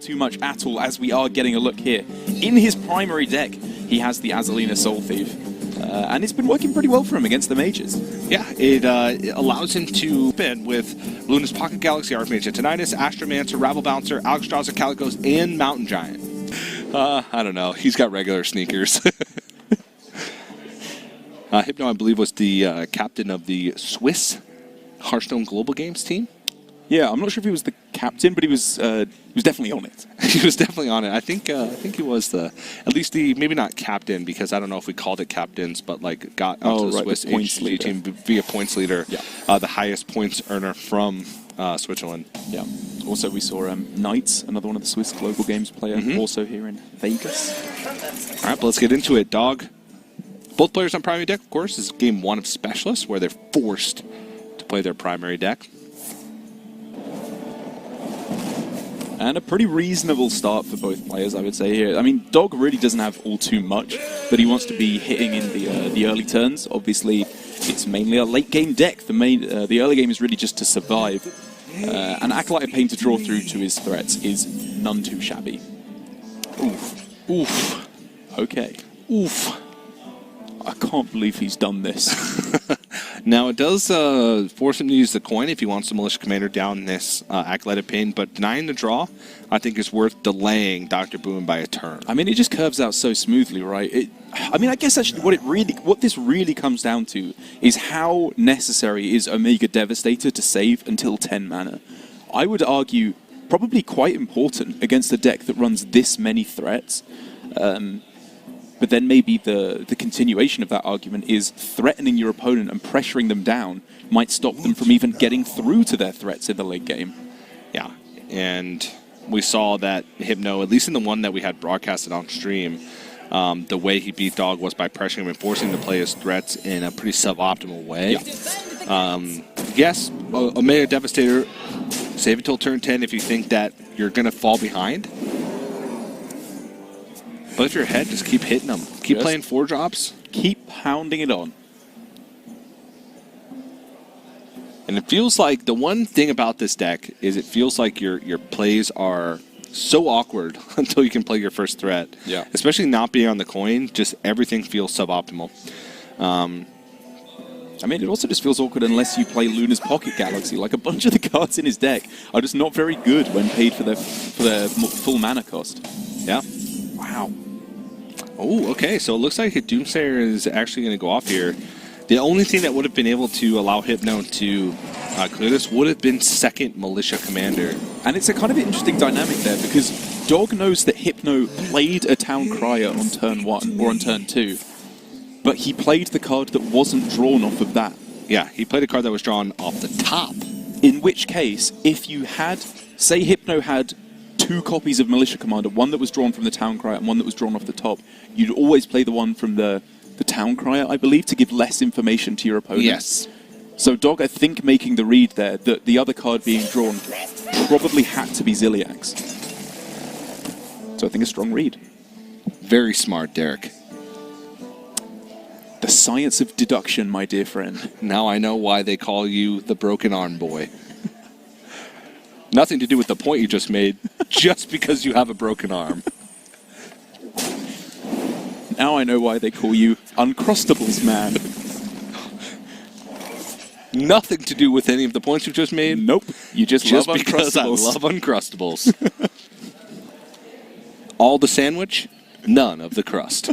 too much at all, as we are getting a look here. In his primary deck, he has the Azalina Soul Thief. And it's been working pretty well for him against the mages. Yeah, it allows him to spin with Luna's Pocket Galaxy, Archmage Antonidas, Astromancer, Rabble Bouncer, Alexstrasza, Calicos, and Mountain Giant. I don't know. He's got regular sneakers. Hypno, I believe, was the captain of the Swiss Hearthstone Global Games team. Yeah, I'm not sure if he was the captain, but he was definitely on it. He was definitely on it. I think he was at least the, maybe not captain, because I don't know if we called it captains, but like got onto the Swiss HG team via points leader, the highest points earner from Switzerland. Yeah. Also, we saw Knights, another one of the Swiss Global Games player, also here in Vegas. All right, but let's get into it, Dog. Both players on primary deck, of course, is game 1 of Specialists, where they're forced to play their primary deck. And a pretty reasonable start for both players, I would say here. I mean, Dog really doesn't have all too much, but he wants to be hitting in the early turns. Obviously, it's mainly a late-game deck. The early game is really just to survive. And Acolyte of Pain to draw through to his threats is none too shabby. Oof. Oof. Okay. Oof. I can't believe he's done this. Now, it does force him to use the coin if he wants the Militia Commander down this Acolyte of Pain, but denying the draw, I think, is worth delaying Dr. Boom by a turn. I mean, it just curves out so smoothly, right? I mean, I guess actually what this really comes down to is how necessary is Omega Devastator to save until 10 mana. I would argue probably quite important against a deck that runs this many threats. But then maybe the continuation of that argument is threatening your opponent and pressuring them down might stop them from even getting through to their threats in the late game. Yeah, and we saw that Hypno, at least in the one that we had broadcasted on stream, the way he beat Dog was by pressuring him and forcing him to play his threats in a pretty suboptimal way. Yeah. Yes, Omega Devastator, save until turn 10 if you think that you're going to fall behind. But if you're ahead, just keep hitting them. Keep playing 4-drops. Keep pounding it on. And it feels like the one thing about this deck is it feels like your plays are so awkward until you can play your first threat. Yeah. Especially not being on the coin, just everything feels suboptimal. I mean, it also just feels awkward unless you play Luna's Pocket Galaxy. Like, a bunch of the cards in his deck are just not very good when paid for their full mana cost. Yeah. Wow. Oh, okay. So it looks like Doomsayer is actually going to go off here. The only thing that would have been able to allow Hypno to clear this would have been second Militia Commander. And it's a kind of interesting dynamic there, because Dog knows that Hypno played a Town Crier on turn 1 or on turn 2, but he played the card that wasn't drawn off of that. Yeah, he played a card that was drawn off the top. In which case, if you had, say Hypno had 2 copies of Militia Commander, one that was drawn from the Town Crier and one that was drawn off the top, you'd always play the one from the Town Crier, I believe, to give less information to your opponent. Yes. So Dog, I think, making the read there that the other card being drawn probably had to be Ziliax. So I think a strong read. Very smart, Derek. The science of deduction, my dear friend. Now I know why they call you the Broken Arm Boy. Nothing to do with the point you just made, just because you have a broken arm. Now I know why they call you Uncrustables Man. Nothing to do with any of the points you just made. Nope. You just love because I Uncrustables. love Uncrustables. All the sandwich, none of the crust.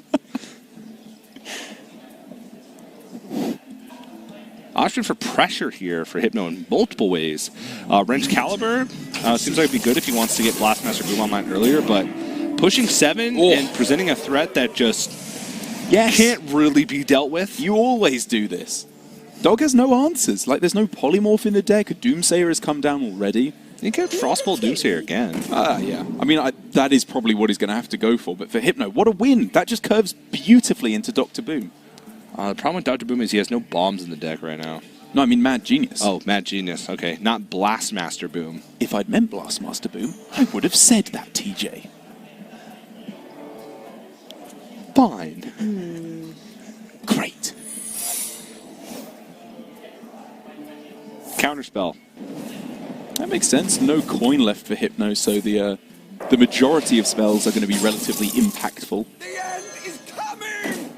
Option for pressure here for Hypno in multiple ways. Wrench Caliber seems like it'd be good if he wants to get Blastmaster Boom online earlier, but pushing 7 and presenting a threat that just can't really be dealt with. You always do this. Dog has no answers. Like, there's no Polymorph in the deck. Doomsayer has come down already. You can Frostbolt Doomsayer again. Yeah. I mean, that is probably what he's going to have to go for. But for Hypno, what a win. That just curves beautifully into Dr. Boom. The problem with Dr. Boom is he has no bombs in the deck right now. No, I mean Mad Genius. Oh, Mad Genius. Okay, not Blastmaster Boom. If I'd meant Blastmaster Boom, I would have said that, TJ. Fine. Great. Counterspell. That makes sense. No coin left for Hypno, so the the majority of spells are going to be relatively impactful. The end is coming!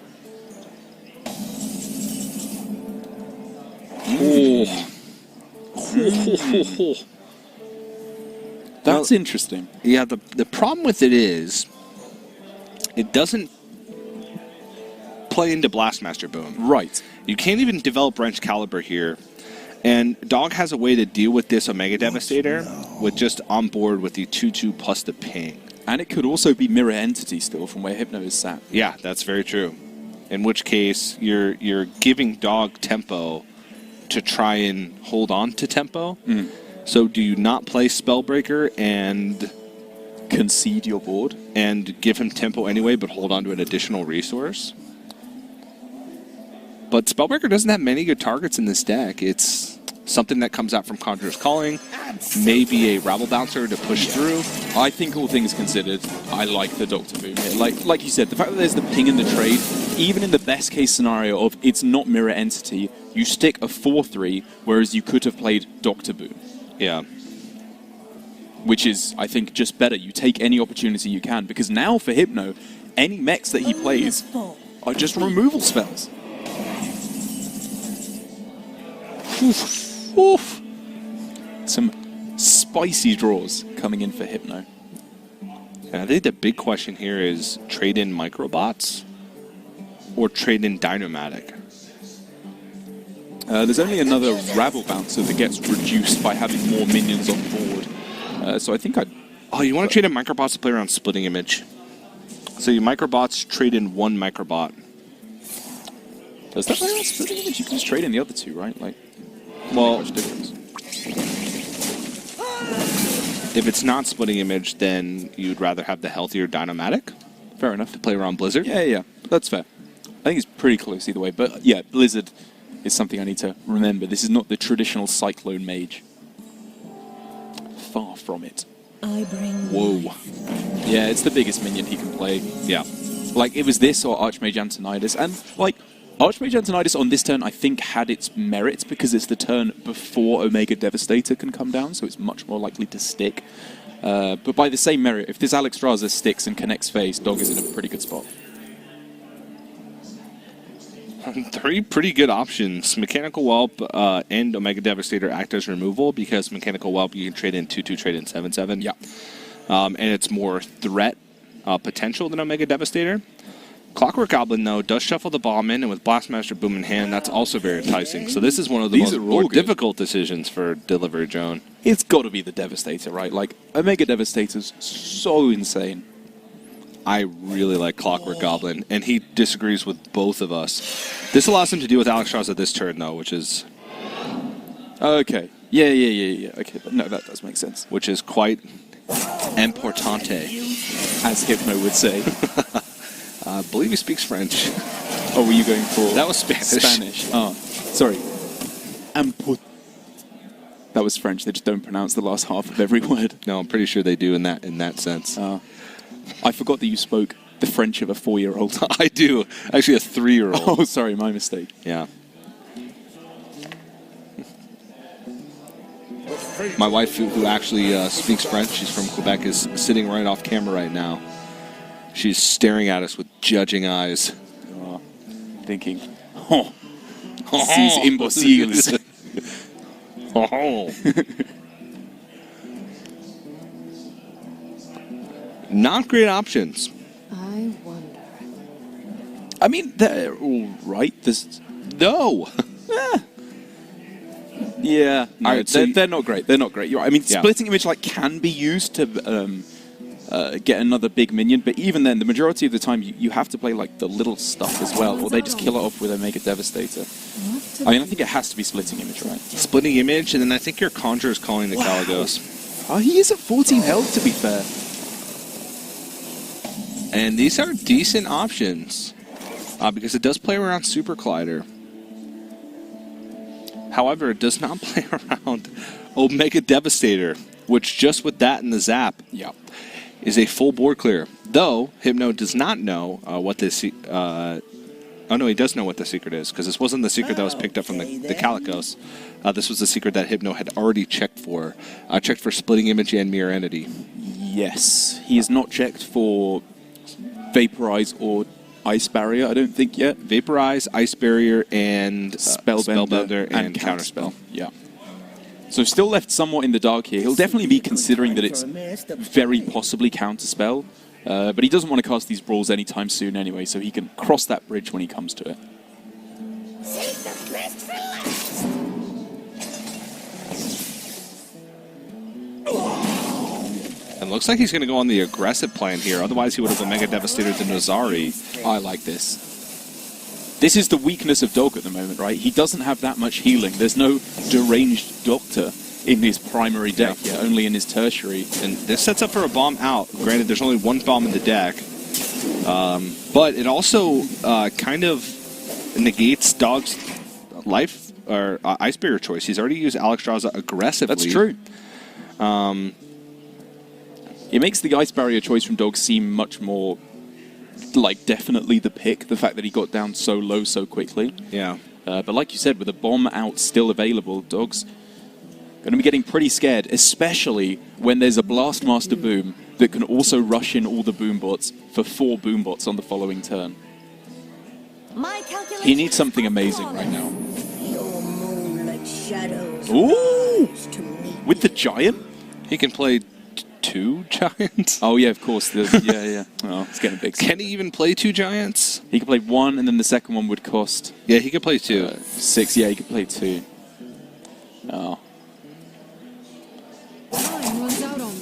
That's interesting. Yeah, the problem with it is it doesn't play into Blastmaster Boom. Right. You can't even develop Wrench Caliber here. And Dog has a way to deal with this Omega Devastator with just on board with the 2/2 plus the ping. And it could also be Mirror Entity still from where Hypno is sat. Yeah, that's very true. In which case, you're giving Dog tempo to try and hold on to tempo. So do you not play Spellbreaker and Concede your board. and give him tempo anyway, but hold on to an additional resource? But Spellbreaker doesn't have many good targets in this deck. It's something that comes out from Conjurer's Calling, maybe a Rabble Bouncer to push through. I think all things considered, I like the Dr. Boom here. Like you said, the fact that there's the ping in the trade, even in the best case scenario of it's not Mirror Entity, you stick a 4/3, whereas you could have played Dr. Boom. Yeah. Which is, I think, just better. You take any opportunity you can, because now for Hypno, any mechs that he plays are just removal spells. Oof. Oof. Some spicy draws coming in for Hypno. And I think the big question here is trade in Microbots or trade in Dynomatic. There's only another Rabble Bouncer that gets reduced by having more minions on board. So I think I'd... Oh, you want to trade in Microbots to play around Splitting Image. So you Microbots trade in one Microbot. Does that play around Splitting Image? You can just trade in the other two, right? Like, Well, much difference. if it's not Splitting Image, then you'd rather have the healthier Dynomatic Fair enough. to play around Blizzard. Yeah. That's fair. I think it's pretty close either way. But yeah, Blizzard is something I need to remember. This is not the traditional Cyclone Mage. Far from it. I bring Whoa. Yeah, it's the biggest minion he can play. Yeah. Like, it was this or Archmage Antonidas. And, like, Archmage Antonidas on this turn, I think, had its merits because it's the turn before Omega Devastator can come down, so it's much more likely to stick. But by the same merit, if this Alexstrasza sticks and connects face, Dog is in a pretty good spot. Three pretty good options. Mechanical Whelp and Omega Devastator act as removal because Mechanical Whelp you can trade in 2/2, trade in 7/7. Yeah. And it's more threat potential than Omega Devastator. Clockwork Goblin, though, does shuffle the bomb in, and with Blastmaster Boom in hand, that's also very enticing. So this is one of the These most are all more good. difficult decisions for Delivery Joan. It's got to be the Devastator, right? Like, Omega Devastator's so insane. I really like Clockwork Goblin, and he disagrees with both of us. This allows him to deal with Alexstrasza this turn, though, which is Okay. Yeah. Okay, but no, that does make sense. quite importante. As Hypno would say. I believe he speaks French. Oh, were you going for... That was Spanish. Spanish. Oh, sorry. That was French. They just don't pronounce the last half of every word. No, I'm pretty sure they do in that sense. I forgot that you spoke the French of a 4-year-old. I do. Actually, a 3-year-old. Oh, sorry, my mistake. Yeah. My wife, who actually speaks French, she's from Quebec, is sitting right off camera right now. She's staring at us with judging eyes. Thinking, ces imbéciles. Oh. Not great options. I wonder. I mean, they're all right. No. Yeah, no, All right, so they're not great. They're not great. You're right. I mean, Yeah. Splitting Image can be used to get another big minion, but even then, the majority of the time, you have to play like the little stuff as well, or they just kill it off with Omega Devastator. I mean, I think it has to be Splitting Image, right? Splitting Image, and then I think your Conjurer's Calling the Caligos. Oh, he is at 14 health, to be fair. And these are decent options because it does play around Super Collider. However, it does not play around Omega Devastator, which just with that and the zap is a full board clear. Though, Hypno does not know what this... oh, no, he does know what the secret is, because this wasn't the secret that was picked up from the Calicos. This was the secret that Hypno had already checked for. Checked for Splitting Image and Mirror Entity. Yes. He is not checked for Vaporize or Ice Barrier, I don't think yet. Vaporize, Ice Barrier, and Spellbender and Counterspell. Yeah. So still left somewhat in the dark here. He'll definitely be considering that it's very possibly Counterspell, but he doesn't want to cast these brawls anytime soon anyway, so he can cross that bridge when he comes to it. Save the best for last. And looks like he's going to go on the aggressive plan here. Otherwise, he would have Omega Devastator to Nazari. I like this. This is the weakness of Dog at the moment, right? He doesn't have that much healing. There's no deranged Doctor in his primary deck yet, only in his tertiary. And this sets up for a bomb out. Granted, there's only one bomb in the deck. But it also kind of negates Dog's life or Ice Barrier choice. He's already used Alexstrasza aggressively. That's true. It makes the Ice Barrier choice from Dog seem much more like definitely the pick, the fact that he got down so low so quickly. Yeah. But like you said, with a bomb out still available, Dog's going to be getting pretty scared, especially when there's a Blastmaster Boom that can also rush in all the boom bots for 4 boom bots on the following turn. He needs something amazing right now. Your moonlit shadows Ooh! rise to meet With the Giant? He can play 2 Giants? Oh yeah, of course. Yeah. Oh, it's getting big. Can he even play 2 Giants? He can play 1, and then the second one would cost... Yeah, he can play 2. 6, yeah, he can play 2. Oh. Time runs out on me.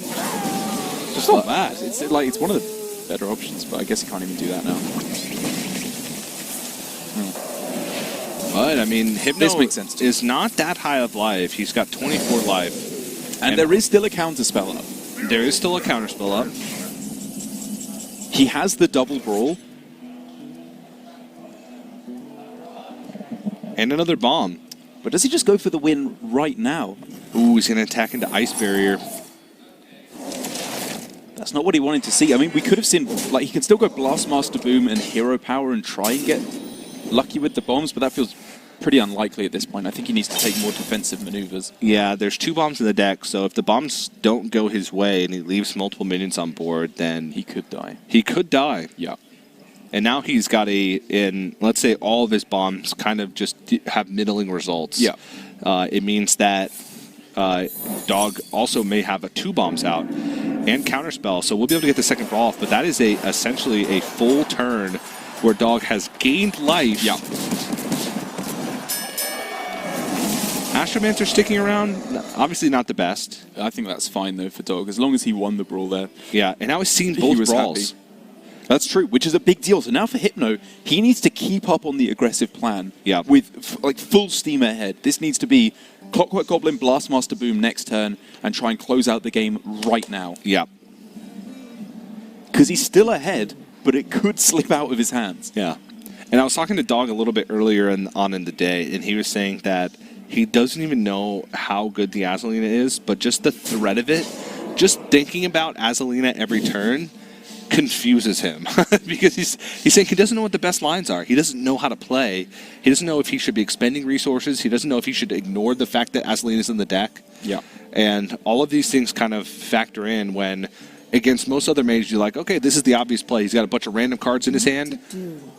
It's not bad. It's one of the better options, but I guess he can't even do that now. But, I mean, Hypno This makes sense, too. is not that high of life. He's got 24 life. And there is still a counterspell up. There is still a counterspell up. He has the double brawl. And another bomb. But does he just go for the win right now? Ooh, he's going to attack into Ice Barrier. That's not what he wanted to see. I mean, we could have seen... Like, he can still go Blastmaster Boom and Hero Power and try and get lucky with the bombs, but that feels pretty unlikely at this point. I think he needs to take more defensive maneuvers. Yeah, there's 2 bombs in the deck, so if the bombs don't go his way and he leaves multiple minions on board, then He could die. he could die. Yeah. And now he's got let's say all of his bombs kind of just have middling results. Yeah. It means that Dog also may have 2 bombs out and counterspell, so we'll be able to get the second brawl off, but that is essentially a full turn where Dog has gained life. Yeah. Astromancer sticking around, obviously not the best. I think that's fine, though, for Dog, as long as he won the brawl there. Yeah, and now he's seen He both was brawls. happy. That's true, which is a big deal. So now for Hypno, he needs to keep up on the aggressive plan. Yeah. With like full steam ahead. This needs to be Clockwork Goblin, Blastmaster Boom next turn, and try and close out the game right now. Yeah. Because he's still ahead, but it could slip out of his hands. Yeah. And I was talking to Dog a little bit earlier on in the day, and he was saying that he doesn't even know how good the Azalina is, but just the threat of it, just thinking about Azalina every turn confuses him. Because he's saying he doesn't know what the best lines are. He doesn't know how to play. He doesn't know if he should be expending resources. He doesn't know if he should ignore the fact that Azalina is in the deck. Yeah. And all of these things kind of factor in when, against most other mages, you're like, okay, this is the obvious play. He's got a bunch of random cards in his hand.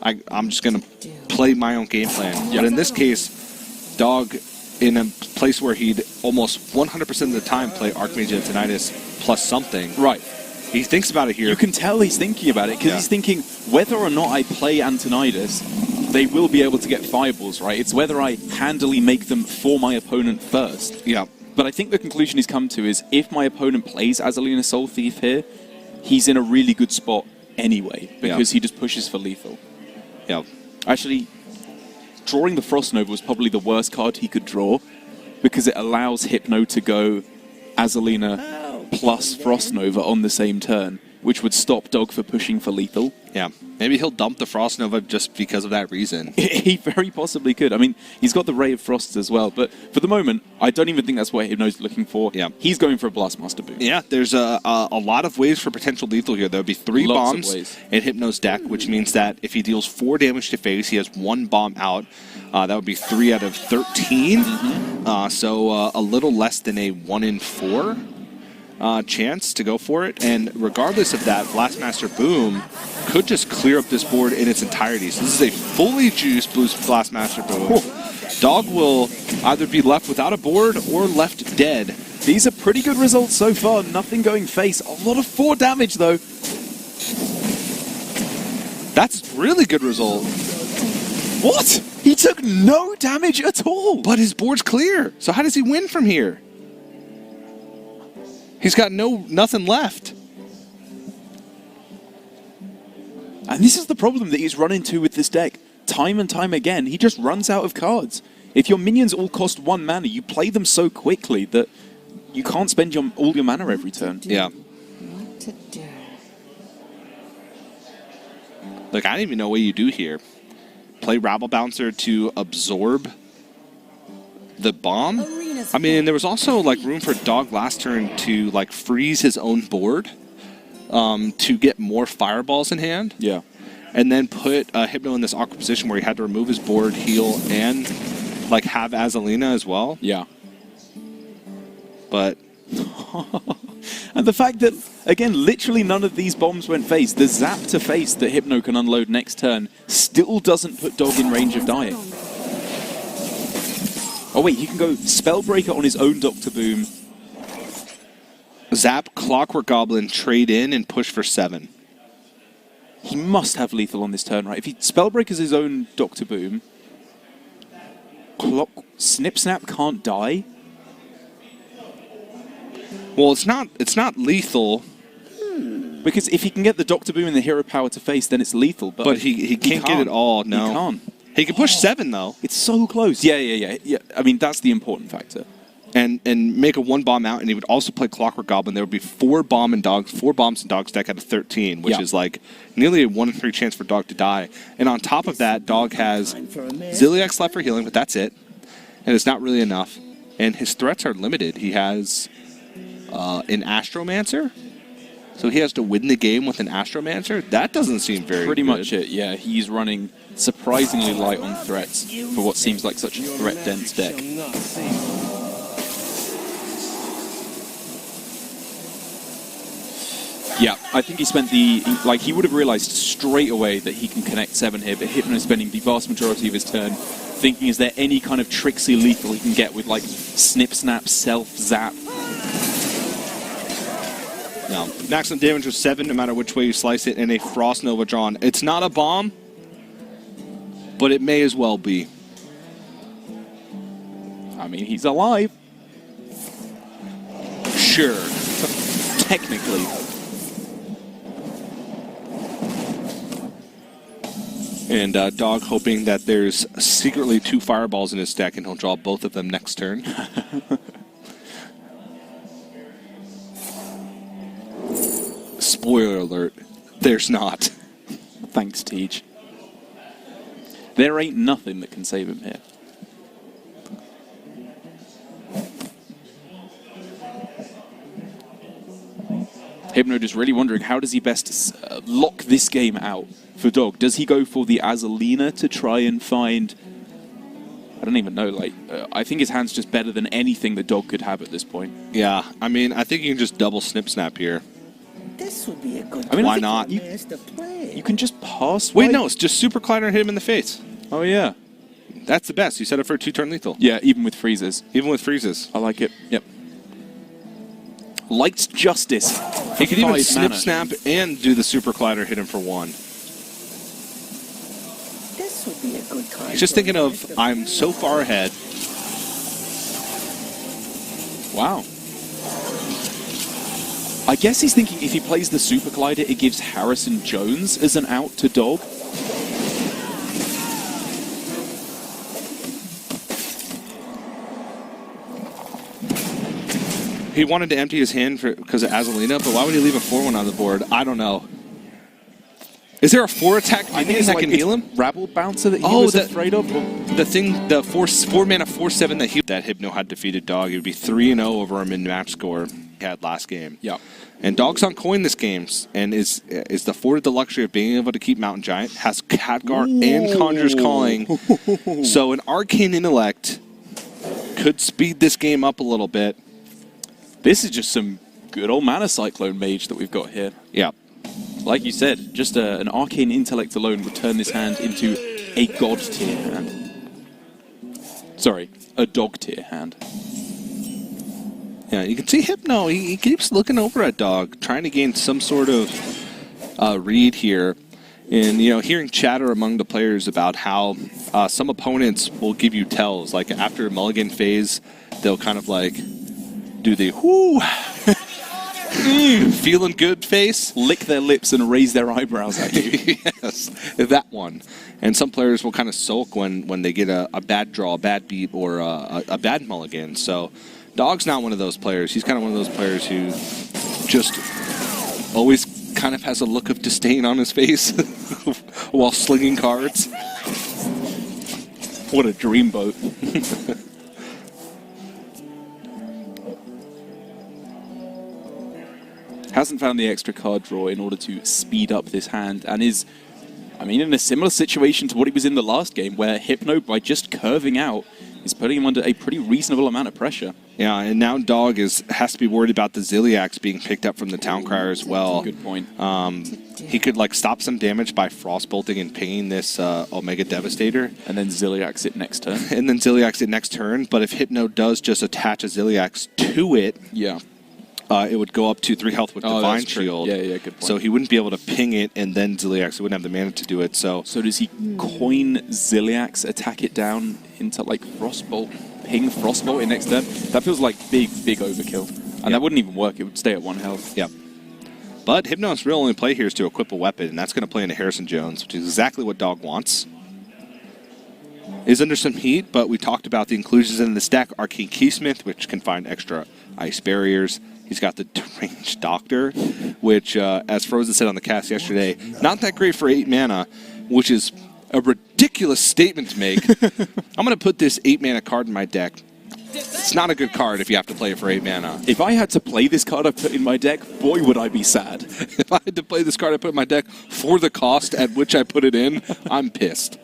I'm just going to play my own game plan. But in this case, Dog, in a place where he'd almost 100% of the time play Archmage Antonidas plus something. Right. He thinks about it here. You can tell he's thinking about it, because he's thinking, whether or not I play Antonidas, they will be able to get fireballs, right? It's whether I handily make them for my opponent first. Yeah. But I think the conclusion he's come to is, if my opponent plays Azalina Soul Thief here, he's in a really good spot anyway, because he just pushes for lethal. Yeah. Actually, drawing the Frost Nova was probably the worst card he could draw, because it allows Hypno to go Azalina plus Frost Nova on the same turn, which would stop Dog for pushing for lethal. Yeah. Maybe he'll dump the Frost Nova just because of that reason. He very possibly could. I mean, he's got the Ray of Frosts as well, but for the moment, I don't even think that's what Hypno's looking for. Yeah. He's going for a Blastmaster Boom. Yeah, there's a lot of ways for potential lethal here. There would be 3 Lots of bombs ways. in Hypno's deck, which means that if he deals 4 damage to face, he has 1 bomb out. That would be 3 out of 13. So a little less than a 1 in 4. chance to go for it. And regardless of that, Blastmaster Boom could just clear up this board in its entirety. So this is a fully juiced Blastmaster Boom. Dog will either be left without a board or left dead. These are pretty good results so far. Nothing going face. A lot of 4 damage, though. That's really good result. What? He took no damage at all. But his board's clear. So how does he win from here? He's got nothing left. And this is the problem that he's run into with this deck. Time and time again, he just runs out of cards. If your minions all cost 1 mana, you play them so quickly that you can't spend all your mana every turn. Yeah. What to do? Look, I don't even know what you do here. Play Rabble Bouncer to absorb the bomb. I mean, there was also like room for Dog last turn to like freeze his own board to get more fireballs in hand. Yeah. And then put Hypno in this awkward position where he had to remove his board, heal, and like have Azalina as well. Yeah. But and the fact that, again, literally none of these bombs went face. The zap to face that Hypno can unload next turn still doesn't put Dog in range of dying. Oh wait, he can go Spellbreaker on his own Dr. Boom. Zap, Clockwork Goblin, trade in, and push for 7. He must have lethal on this turn, right? If he Spellbreakers his own Dr. Boom, Snip Snap can't die. Well, it's not lethal. Because if he can get the Dr. Boom and the Hero Power to face, then it's lethal. But he can't get it all, no. He can't. He can push 7, though. It's so close. Yeah. I mean, that's the important factor. And make a 1 bomb out, and he would also play Clockwork Goblin. There would be 4 bombs in Dog's deck out of 13, which is like nearly a 1 in 3 chance for Dog to die. And on top of that, Dog has Ziliax left for healing, but that's it. And it's not really enough. And his threats are limited. He has an Astromancer, so he has to win the game with an Astromancer. That doesn't seem very Pretty good. much it, yeah. He's running surprisingly light on threats for what seems like such a threat-dense deck. Yeah, I think he spent he would have realized straight away that he can connect 7 here, but Hypno is spending the vast majority of his turn thinking, is there any kind of tricksy lethal he can get with, like, Snip Snap, Self Zap? No. Maximum damage was 7 no matter which way you slice it, and a Frost Nova drawn. It's not a bomb, but it may as well be. I mean, he's alive. Sure. Technically. And Dog hoping that there's secretly 2 fireballs in his deck and he'll draw both of them next turn. Spoiler alert, there's not. Thanks, Teach. There ain't nothing that can save him here. Hypno just really wondering, how does he best lock this game out for Dog? Does he go for the Azalina to try and find... I don't even know, I think his hand's just better than anything the Dog could have at this point. Yeah, I mean, I think you can just double Snip Snap here. This would be a good I mean, why not? You can just pass... Wait, no, it's just Super Collider and hit him in the face. Oh, yeah. That's the best. You set it for a 2-turn lethal. Yeah, even with freezes. Even with freezes. I like it. Yep. Light's Justice. He could even 5 Snip mana. Snap and do the Super Collider, hit him for 1. This would be a good time. He's just thinking of, I'm so far ahead. Wow. I guess he's thinking if he plays the Super Collider, it gives Harrison Jones as an out to Dog. He wanted to empty his hand because of Azalina, but why would he leave a 4-1 on the board? I don't know. Is there a 4-attack minion that can heal him? Rabble Bouncer that he was afraid of? The thing, the 4-mana 4/7 that Hypno had defeated Dog, it would be 3-0 over a min-match score he had last game. Yeah. And Dog's on coin this game, and is afforded the luxury of being able to keep Mountain Giant, has Khadgar and Conjurer's Calling. So an Arcane Intellect could speed this game up a little bit. This is just some good old Mana Cyclone Mage that we've got here. Yeah. Like you said, just an Arcane Intellect alone would turn this hand into a God tier hand. Sorry, a dog tier hand. Yeah, you can see Hypno. He keeps looking over at Dog, trying to gain some sort of read here. And, hearing chatter among the players about how some opponents will give you tells. Like, after a mulligan phase, they'll kind of, like, do the, whoo, feeling good face. Lick their lips and raise their eyebrows at you. Yes, that one. And some players will kind of sulk when they get a bad draw, a bad beat, or a bad mulligan. So Dog's not one of those players. He's kind of one of those players who just always kind of has a look of disdain on his face while slinging cards. What a dreamboat. Hasn't found the extra card draw in order to speed up this hand, and is, in a similar situation to what he was in the last game, where Hypno, by just curving out, is putting him under a pretty reasonable amount of pressure. Yeah, and now Dog has to be worried about the Ziliax being picked up from the Town Crier as well. Good point. He could stop some damage by Frostbolting and pinging this Omega Devastator. And then Ziliax it next turn. And then Ziliax it next turn, but if Hypno does just attach a Ziliax to it, Yeah. It would go up to 3 health with Divine Shield. Yeah, good point. So he wouldn't be able to ping it and then Ziliax. He wouldn't have the mana to do it. So does he coin Ziliax, attack it down into like Frostbolt, ping Frostbolt in next turn? That feels like big overkill. And that wouldn't even work. It would stay at 1 health. Yep. But Hypno's real only play here is to equip a weapon, and that's going to play into Harrison Jones, which is exactly what Dog wants. Is under some heat, but we talked about the inclusions in this deck. Arcane Keysmith, which can find extra ice barriers. He's got the Deranged Doctor, which, as Frozen said on the cast yesterday, not that great for 8 mana, which is a ridiculous statement to make. I'm going to put this 8 mana card in my deck. It's not a good card if you have to play it for 8 mana. If I had to play this card I put in my deck, boy, would I be sad. If I had to play this card I put in my deck for the cost at which I put it in, I'm pissed.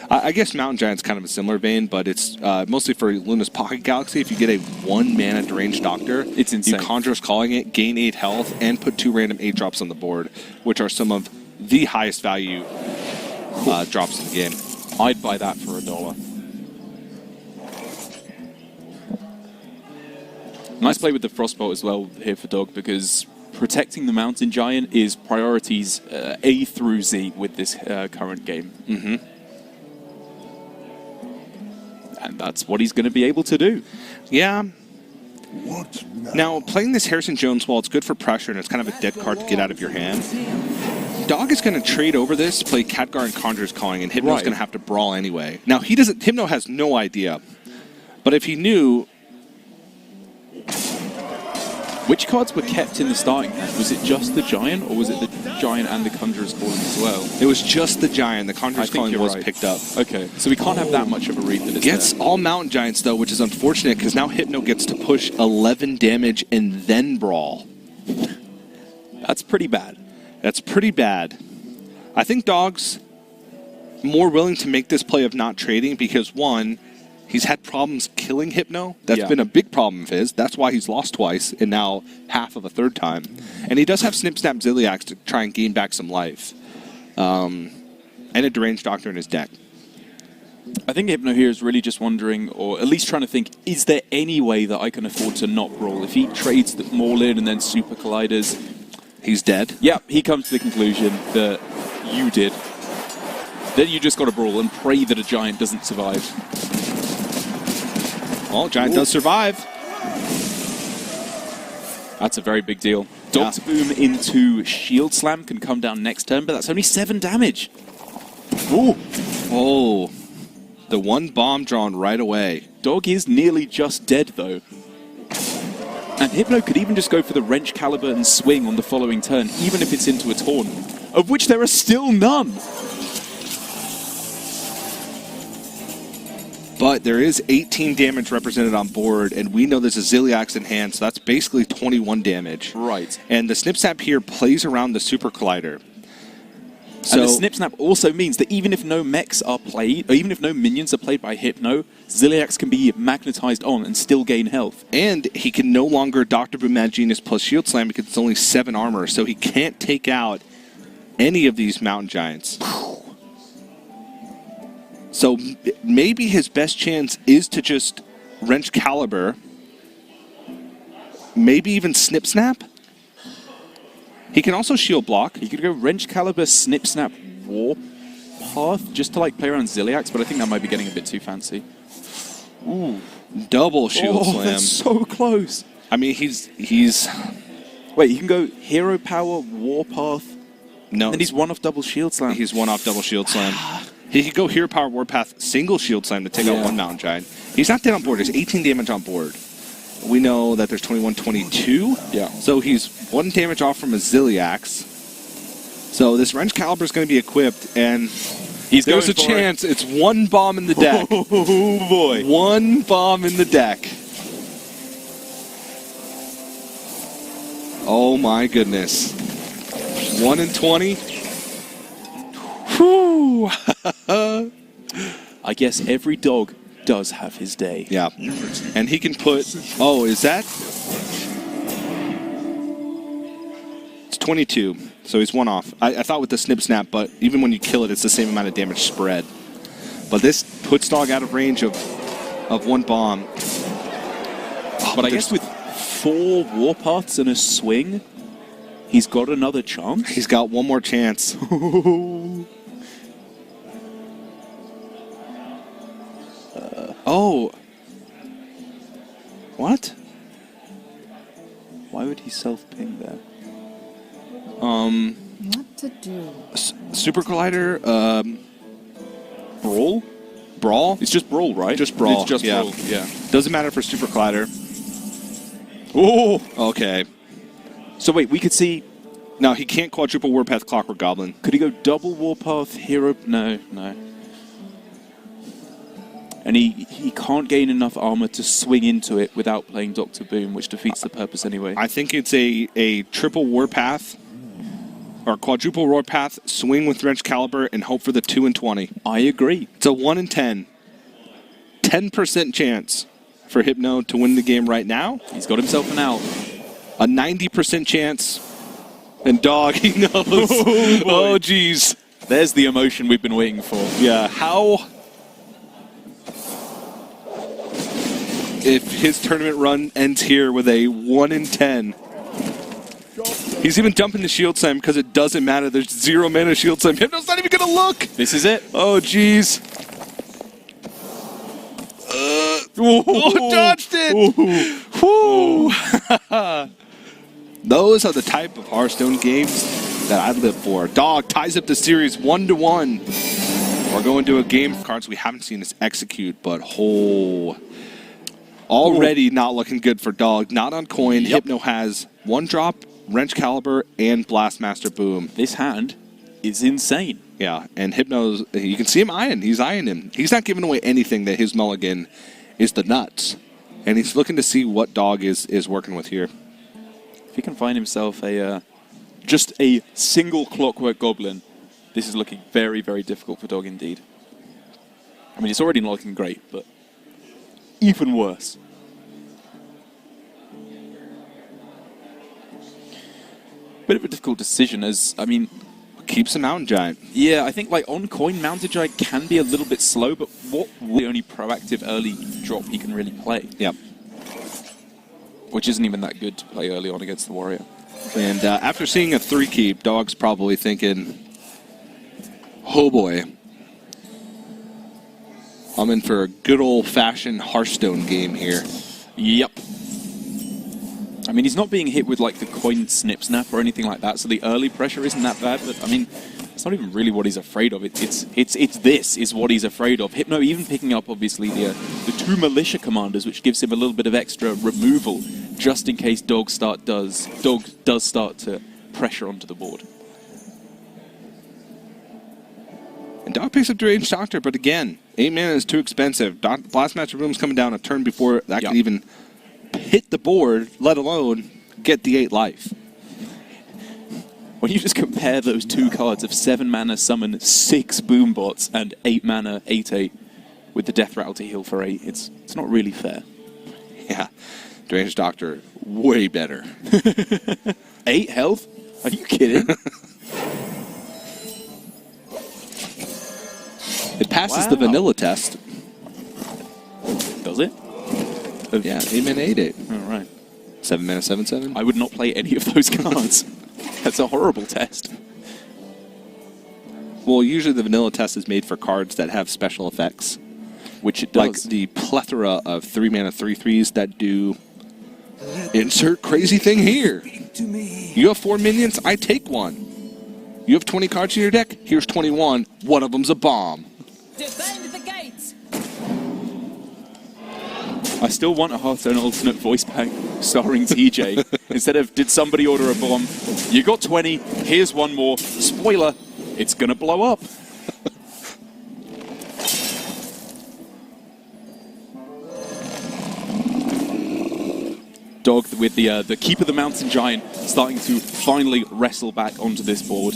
I guess Mountain Giant's kind of a similar vein, but it's mostly for Luna's Pocket Galaxy. If you get a 1 mana Deranged Doctor, it's insane. You Conjurer's Calling it, gain 8 health, and put 2 random 8-drops on the board, which are some of the highest value drops in the game. I'd buy that for $1. Nice play with the Frostbolt as well here for Dog, because protecting the Mountain Giant is priorities A through Z with this current game. Mm-hmm. And that's what he's going to be able to do. Yeah. Now, playing this Harrison Jones, while it's good for pressure and it's kind of a dead card to get out of your hand, Dog is going to trade over this, play Khadgar and Conjurer's Calling, and Hypno's going to have to brawl anyway. Now, Hypno has no idea. But if he knew... Which cards were kept in the starting hand? Was it just the Giant, or was it the Giant and the Conjurer's Calling as well? It was just the Giant. The Conjurer's Calling was picked up. Okay, so we can't have that much of a read that it's Gets all Mountain Giants, though, which is unfortunate, because now Hypno gets to push 11 damage and then brawl. That's pretty bad. That's pretty bad. I think Dog's more willing to make this play of not trading because, one, he's had problems killing Hypno. That's been a big problem of his. That's why he's lost twice and now half of a third time. And he does have Snip Snap Ziliax to try and gain back some life. And a Deranged Doctor in his deck. I think Hypno here is really just wondering, or at least trying to think, is there any way that I can afford to not brawl? If he trades the Maulin and then Super Colliders... He's dead? Yeah, he comes to the conclusion that you did. Then you just got to brawl and pray that a Giant doesn't survive. Well, Giant does survive. That's a very big deal. Doctor Boom into Shield Slam can come down next turn, but that's only 7 damage. Ooh. Oh. The one bomb drawn right away. Dog is nearly just dead, though. And Hypno could even just go for the Wrench Caliber and swing on the following turn, even if it's into a taunt, of which there are still none. But there is 18 damage represented on board, and we know there's a Ziliax in hand, so that's basically 21 damage. Right. And the Snip Snap here plays around the Super Collider. And the Snip Snap also means that even if no mechs are played, or even if no minions are played by Hypno, Ziliax can be magnetized on and still gain health. And he can no longer Dr. Boom Mad Genius plus Shield Slam because it's only 7 armor, so he can't take out any of these Mountain Giants. So maybe his best chance is to just Wrench Caliber, maybe even Snip Snap. He can also shield block. He could go Wrench Caliber, Snip Snap, Warpath, just to like play around Ziliax, but I think that might be getting a bit too fancy. Ooh, double shield slam. That's so close. I mean, he's Wait, he can go Hero Power, Warpath, no. and he's one off double shield slam. He's one off double shield slam. He could go Hero Power Warpath, single shield slam to take out one Mountain Giant. He's not dead on board. There's 18 damage on board. We know that there's 21, 22. Yeah. So he's 1 damage off from a Ziliax. So this Wrench Caliber is going to be equipped, and there's a chance it's 1 bomb in the deck. Oh boy. 1 bomb in the deck. Oh my goodness. 1 in 20. Whew. I guess every dog does have his day. Yeah. And he can put... Oh, is that... It's 22. So he's 1 off. I thought with the Snip Snap, but even when you kill it, it's the same amount of damage spread. But this puts dog out of range of 1 bomb. Oh, but I guess with 4 Warpaths and a swing, he's got another chance. He's got 1 more chance. Oh. What? Why would he self-ping there? What to do? Super Collider, Brawl? Brawl? It's just Brawl, right? Just Brawl. It's just yeah. Brawl, yeah. Doesn't matter for Super Collider. Oh! Okay. So wait, we could see... No, he can't quadruple Warpath Clockwork Goblin. Could he go double Warpath, Hero... No. And he can't gain enough armor to swing into it without playing Dr. Boom, which defeats the purpose anyway. I think it's a triple Warpath, or quadruple Warpath, swing with Wrench Caliber, and hope for the 2 in 20. I agree. It's a 1 in 10. 10% chance for Hypno to win the game right now. He's got himself an out. A 90% chance. And dog, he knows. Oh, jeez. There's the emotion we've been waiting for. Yeah, how... If his tournament run ends here with a 1 in 10. He's even dumping the Shield Slam because it doesn't matter. There's 0 mana Shield Slam. Hypno's not even going to look. This is it. Oh, jeez. Dodged it. Those are the type of Hearthstone games that I live for. Dog ties up the series 1-1. We're going to a game of cards we haven't seen us execute, but already not looking good for Dog. Not on coin. Yep. Hypno has 1 drop, Wrench Caliber, and Blastmaster Boom. This hand is insane. Yeah, and Hypno's, you can see him eyeing. He's eyeing him. He's not giving away anything that his mulligan is the nuts. And he's looking to see what Dog is working with here. If he can find himself just a single Clockwork Goblin, this is looking very, very difficult for Dog indeed. I mean, it's already not looking great, but even worse. Bit of a difficult decision as, I mean... Keeps a Mountain Giant. Yeah, I think like on coin, Mountain Giant can be a little bit slow, but what the only proactive early drop he can really play? Yep. Which isn't even that good to play early on against the Warrior. And after seeing a 3-keep, Dog's probably thinking, oh boy, I'm in for a good old-fashioned Hearthstone game here. Yep. I mean, he's not being hit with like the coin Snip Snap or anything like that, so the early pressure isn't that bad, but I mean, it's not even really what he's afraid of. It's this is what he's afraid of. Hypno even picking up, obviously, the 2 Militia Commanders, which gives him a little bit of extra removal, just in case Dog does start to pressure onto the board. And Dog picks up the Ranged Doctor, but again, 8 mana is too expensive. Blastmaster Boom's coming down a turn before that could even hit the board, let alone get the 8 life. When you just compare those two cards of 7 mana summon 6 boom bots and 8 mana 8/8 with the death rattle to heal for 8, it's not really fair. Yeah. Deranged Doctor, way better. 8 health? Are you kidding? It passes the Wow. vanilla test. Does it? Yeah, 8 mana 8/8. All right. 7 mana 7/7. I would not play any of those cards. That's a horrible test. Well, usually the vanilla test is made for cards that have special effects. Which it Like does. the plethora of 3 mana 3/3s that do insert crazy thing here. You have 4 minions, I take one. You have 20 cards in your deck, here's 21. One of them's a bomb. Defend the gates! I still want a Hearthstone alternate voice pack starring TJ. Instead of, did somebody order a bomb? You got 20, here's one more. Spoiler, it's gonna blow up. Dog with the Keeper the Mountain Giant starting to finally wrestle back onto this board.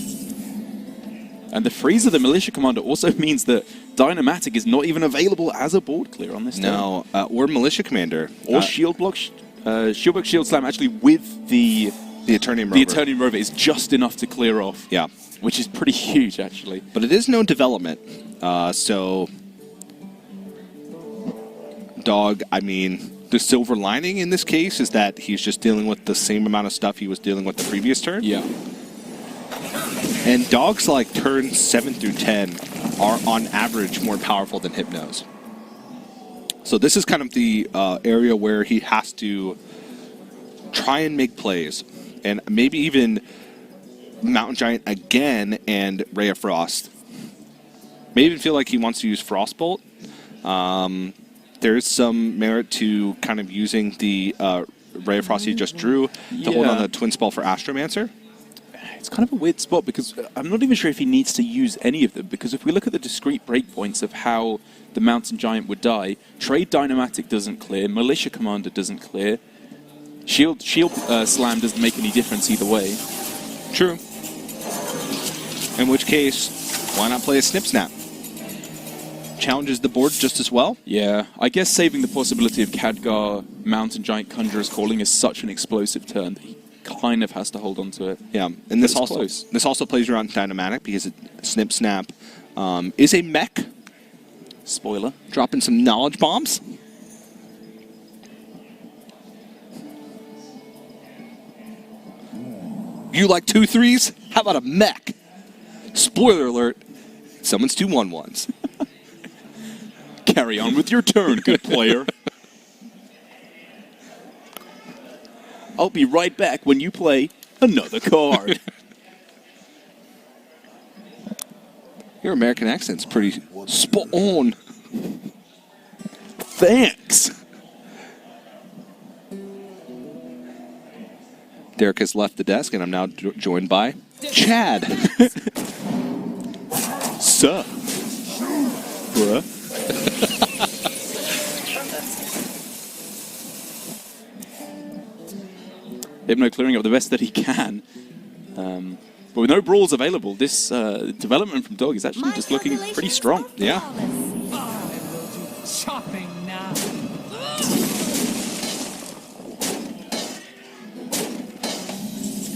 And the freeze of the Militia Commander also means that Dynamatic is not even available as a board clear on this turn. No, or Militia Commander. Or Shield Block, Shield Block, Shield Slam, actually with the Eternium Rover. the Eternium Rover is just enough to clear off. Yeah. Which is pretty huge, actually. But it is no development. So, Dog, I mean, the silver lining in this case is that he's just dealing with the same amount of stuff he was dealing with the previous turn. Yeah. And Dogs like turns 7 through 10 are on average more powerful than Hypnos. So this is kind of the area where he has to try and make plays. And maybe even Mountain Giant again and Ray of Frost. Maybe even feel like he wants to use Frostbolt. There is some merit to kind of using the Ray of Frost he just drew to hold on the Twin Spell for Astromancer. It's kind of a weird spot because I'm not even sure if he needs to use any of them, because if we look at the discrete breakpoints of how the Mountain Giant would die, Trade Dynamatic doesn't clear, Militia Commander doesn't clear, Shield Slam doesn't make any difference either way. True. In which case, why not play a Snip Snap? Challenges the board just as well. Yeah, I guess saving the possibility of Khadgar, Mountain Giant, Conjurer's Calling is such an explosive turn that he kind of has to hold on to it. Yeah, and this But it's also close. plays around Dynamatic because Snip Snap is a mech. Spoiler. Dropping some knowledge bombs. You like 2/3s? How about a mech? Spoiler alert, summons 2 1/1s. Carry on with your turn, good player. I'll be right back when you play another card. Your American accent's pretty spot on. Thanks. Derek has left the desk, and I'm now joined by Chad. Sup? Bruh. Hypno clearing up the best that he can. But with no brawls available, this development from Dog is actually just looking pretty strong. Yeah. Shopping now.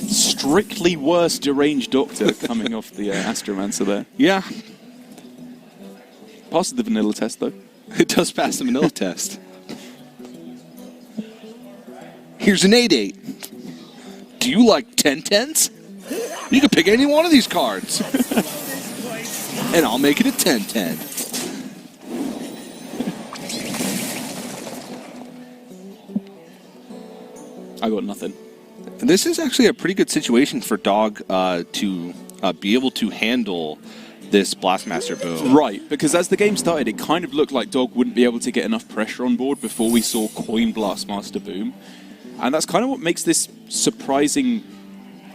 Strictly worse Deranged Doctor coming off the Astromancer there. Yeah. Passes the vanilla test, though. It does pass the vanilla test. Here's an 8/8. Do you like 10/10s? You can pick any one of these cards. And I'll make it a 10/10. I got nothing. This is actually a pretty good situation for Dog to be able to handle this Blastmaster boom. Right, because as the game started, it kind of looked like Dog wouldn't be able to get enough pressure on board before we saw Coin Blastmaster boom. And that's kind of what makes this surprising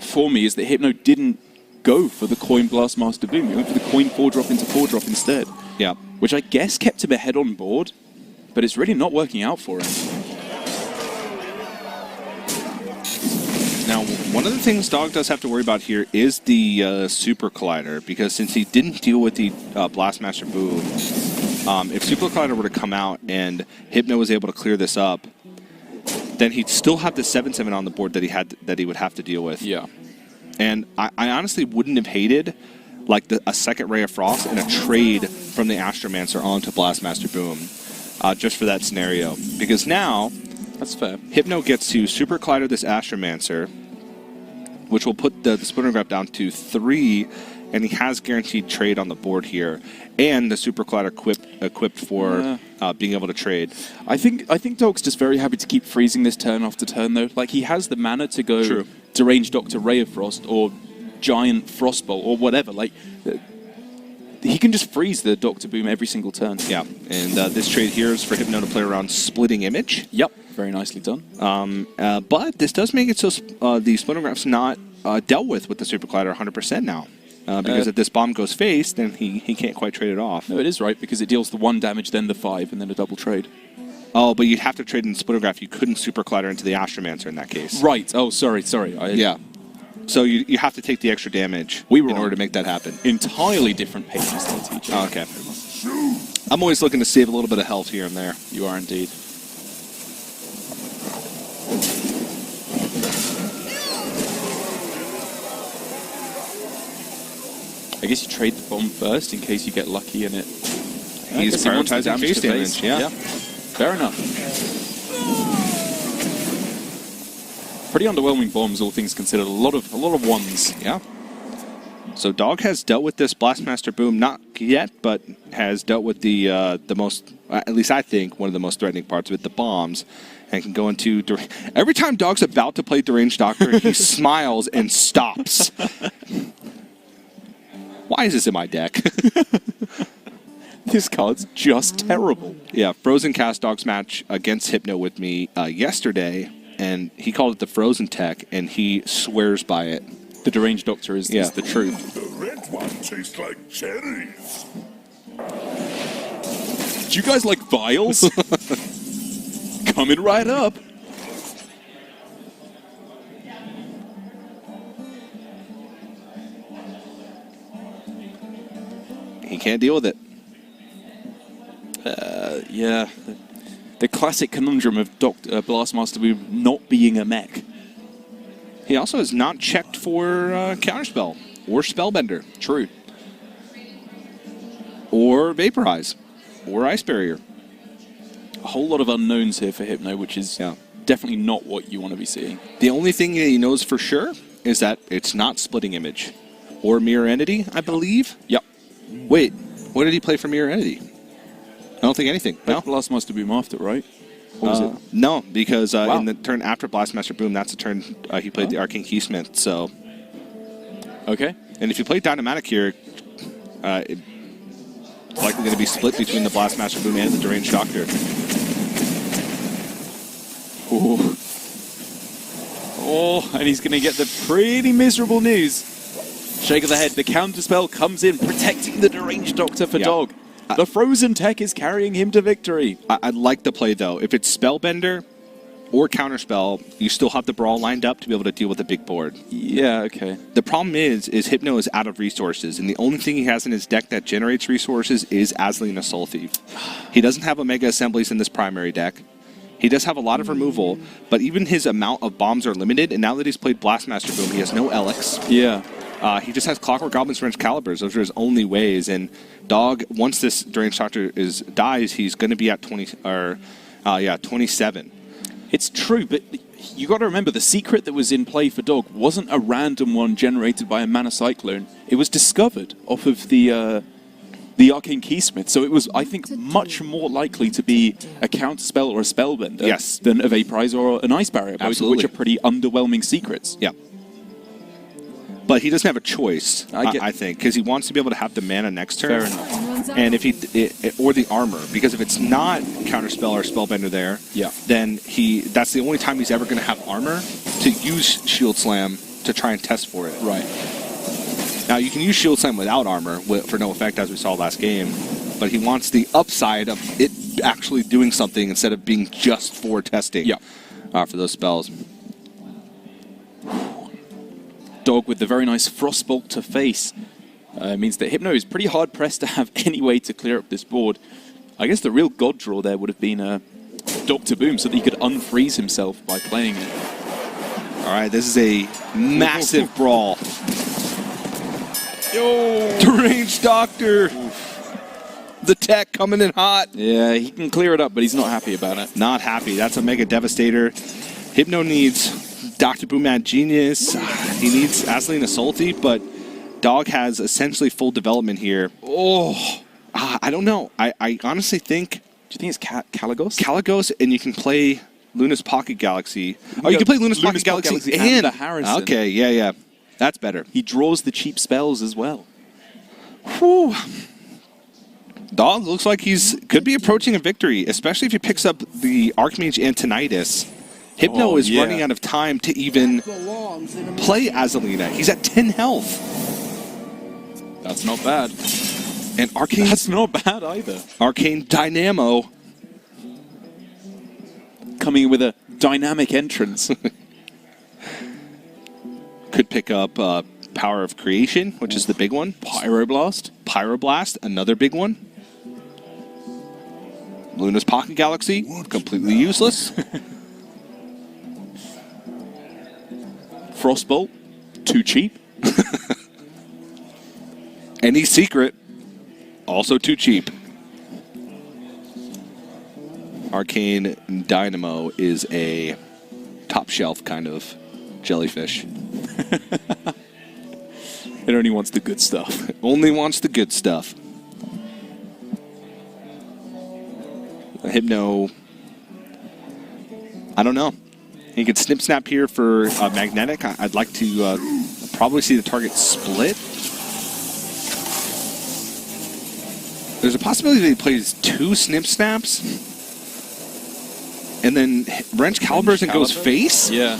for me, is that Hypno didn't go for the Coin Blastmaster boom. He went for the Coin 4-drop into 4-drop instead. Yeah. Which I guess kept him ahead on board, but it's really not working out for him. Now, One of the things Dog does have to worry about here is the Super Collider, because since he didn't deal with the Blastmaster Boom, if Super Collider were to come out and Hypno was able to clear this up, then he'd still have the 7/7 on the board that he would have to deal with. Yeah. And I honestly wouldn't have hated like a second Ray of Frost and a trade from the Astromancer onto Blastmaster Boom, just for that scenario. Because now, That's fair. Hypno gets to Super Collider this Astromancer, which will put the Splintering Graph down to 3, and he has guaranteed trade on the board here, and the Super Collider equipped for being able to trade. I think Dog's just very happy to keep freezing this turn after turn, though. Like, he has the mana to go True. Deranged Doctor Ray of Frost or Giant Frostbolt or whatever. Like, he can just freeze the Doctor Boom every single turn. Yeah, and this trade here is for Hypno to play around Splitting Image. Yep, very nicely done. But this does make it so the Splintering Graph's not dealt with the Super Collider 100% now. Because if this bomb goes face, then he can't quite trade it off. No, it is right, because it deals the 1 damage, then the 5, and then a double trade. Oh, but you'd have to trade in Splintering Graph. You couldn't Super Collider into the Astromancer in that case. Right. Oh, sorry. Yeah. So you have to take the extra damage in order to make that happen. Entirely different pages there, TJ. Oh, okay. I'm always looking to save a little bit of health here and there. You are indeed. I guess you trade the bomb first in case you get lucky and it... He's prioritizing face damage, yeah. Fair enough. Pretty underwhelming bombs, all things considered. A lot of ones. Yeah. So Dog has dealt with this Blastmaster Boom, not yet, but has dealt with the most, at least I think, one of the most threatening parts of it, the bombs, and can go into... Every time Dog's about to play Deranged Doctor, he smiles and stops. Why is this in my deck? This card's just terrible. Yeah, Frozen cast Dog's match against Hypno with me yesterday, and he called it the Frozen Tech, and he swears by it. The Deranged Doctor is the truth. The red one tastes like cherries. Do you guys like vials? Coming right up. He can't deal with it. Yeah. The classic conundrum of Blastmaster Boom not being a mech. He also has not checked for Counterspell or Spellbender. True. Or Vaporize. Or Ice Barrier. A whole lot of unknowns here for Hypno, which is definitely not what you want to be seeing. The only thing he knows for sure is that it's not Splitting Image. Or Mirror Entity, I believe. Yep. Wait, what did he play for Mirror Entity? I don't think anything. No? Blastmaster Boom after, right? Or was it? No, because in the turn after Blastmaster Boom, that's the turn he played the Arcane Keysmith. So, okay. And if you play Dynamatic here, it's likely going to be split between the Blastmaster Boom and the Deranged Doctor. Ooh. Oh, and he's going to get the pretty miserable news. Shake of the head. The counterspell comes in, protecting the Deranged Doctor for Dog. The Frozen Tech is carrying him to victory. I'd like the play, though. If it's Spellbender or Counterspell, you still have the Brawl lined up to be able to deal with the big board. Yeah, okay. The problem is Hypno is out of resources, and the only thing he has in his deck that generates resources is Azalina Soul Thief. He doesn't have Omega Assemblies in this primary deck. He does have a lot of removal, but even his amount of bombs are limited, and now that he's played Blastmaster Boom, he has no Elix. Yeah. He just has Clockwork Goblins, Wrench, Calibers. Those are his only ways. And Dog, once this Deranged Doctor dies, he's going to be at 27. It's true, but you got to remember the secret that was in play for Dog wasn't a random one generated by a Mana Cyclone. It was discovered off of the Arcane Keysmith, so it was, I think, much more likely to be a Counterspell or a Spellbender than a Vaporize or an Ice Barrier, both of which are pretty underwhelming secrets. Yeah. But he doesn't have a choice, I think, because he wants to be able to have the mana next turn. Fair enough. And if or the armor, because if it's not Counterspell or Spellbender there, then that's the only time he's ever going to have armor to use Shield Slam to try and test for it. Right. Now, you can use Shield Slam without armor for no effect, as we saw last game, but he wants the upside of it actually doing something instead of being just for testing for those spells. Dog with the very nice Frostbolt to face. Means that Hypno is pretty hard pressed to have any way to clear up this board. I guess the real god draw there would have been Dr. Boom so that he could unfreeze himself by playing it. All right, this is a massive brawl. Yo! Deranged Doctor! The tech coming in hot. Yeah, he can clear it up, but he's not happy about it. Not happy. That's a Mega Devastator. Hypno needs Dr. Boom at Genius. He needs Aslina Salty, but Dog has essentially full development here. Oh, I don't know. I honestly think... Do you think it's Caligos? Caligos, and you can play Luna's Pocket Galaxy. Oh, you can play Luna's Pocket Galaxy and the Harrison. Okay, yeah. That's better. He draws the cheap spells as well. Whew. Dog looks like could be approaching a victory, especially if he picks up the Archmage and Tinnitus. Hypno is running out of time to even play Azalina. He's at 10 health. That's not bad. And Arcane... That's not bad either. Arcane Dynamo. Coming in with a dynamic entrance. Could pick up Power of Creation, which is the big one. Pyroblast. Pyroblast, another big one. Luna's Pocket Galaxy, completely useless. Frostbolt, too cheap. Any Secret, also too cheap. Arcane Dynamo is a top shelf kind of jellyfish. It only wants the good stuff. Only wants the good stuff. Hypno, I don't know. He could snip snap here for Magnetic. I'd like to probably see the target split. There's a possibility that he plays 2 snip snaps and then Wrench Calibers and goes face? Yeah.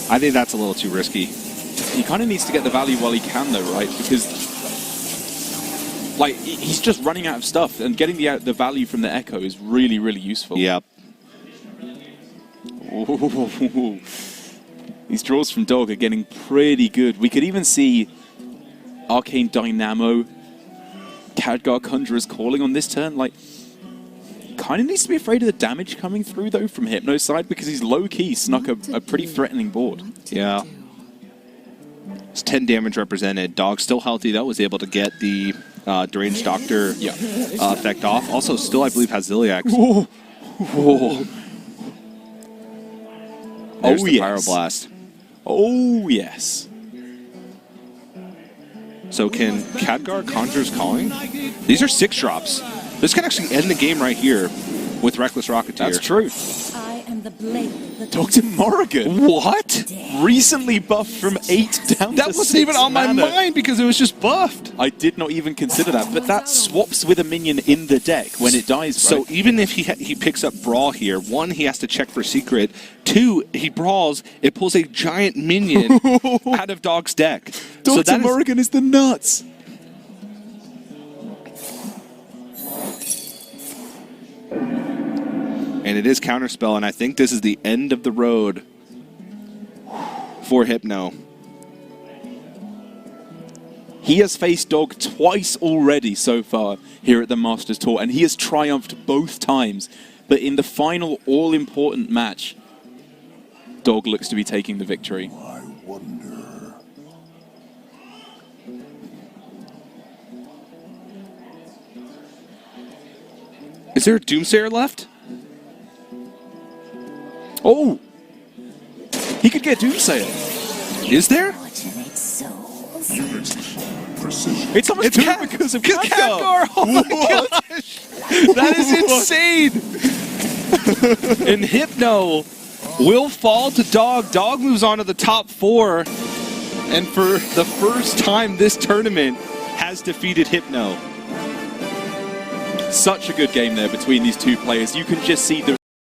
I think that's a little too risky. He kind of needs to get the value while he can, though, right? Because, like, he's just running out of stuff, and getting the value from the Echo is really, really useful. Yep. Ooh. These draws from Dog are getting pretty good. We could even see Arcane Dynamo, Khadgar Conjurer's Calling on this turn. Like, kind of needs to be afraid of the damage coming through, though, from Hypno's side, because he's low-key snuck a pretty threatening board. Yeah. It's 10 damage represented. Dog still healthy, though. Was able to get the Deranged Doctor effect off. Also, still, I believe, has Ziliax. Whoa. Whoa. There's the Pyroblast. Oh, yes. So can Khadgar Conjurer's Calling? These are 6 drops. This can actually end the game right here with Reckless Rocketeer. That's true. I am the blade that Dr. Morrigan. What? Recently buffed from 8 down That to wasn't 6 even on my mana. mind because it was just buffed. I did not even consider that, but that swaps with a minion in the deck when it dies, So right? even if he picks up Brawl here, 1, he has to check for Secret. 2, he brawls, it pulls a giant minion out of Dog's deck. So Dr. that is, Morrigan is the nuts. and it is Counterspell, and I think this is the end of the road for Hypno. He has faced Dog twice already so far here at the Masters Tour, and he has triumphed both times. But in the final all-important match, Dog looks to be taking the victory. I wonder. Is there a Doomsayer left? Oh! He could get Doomsayer. Is there? Fortunate souls. Precision. It's almost two because of Khadgar. Oh my gosh! That is insane! And Hypno will fall to Dog. Dog moves on to the top 4. And for the first time this tournament has defeated Hypno. Such a good game there between these two players. You can just see the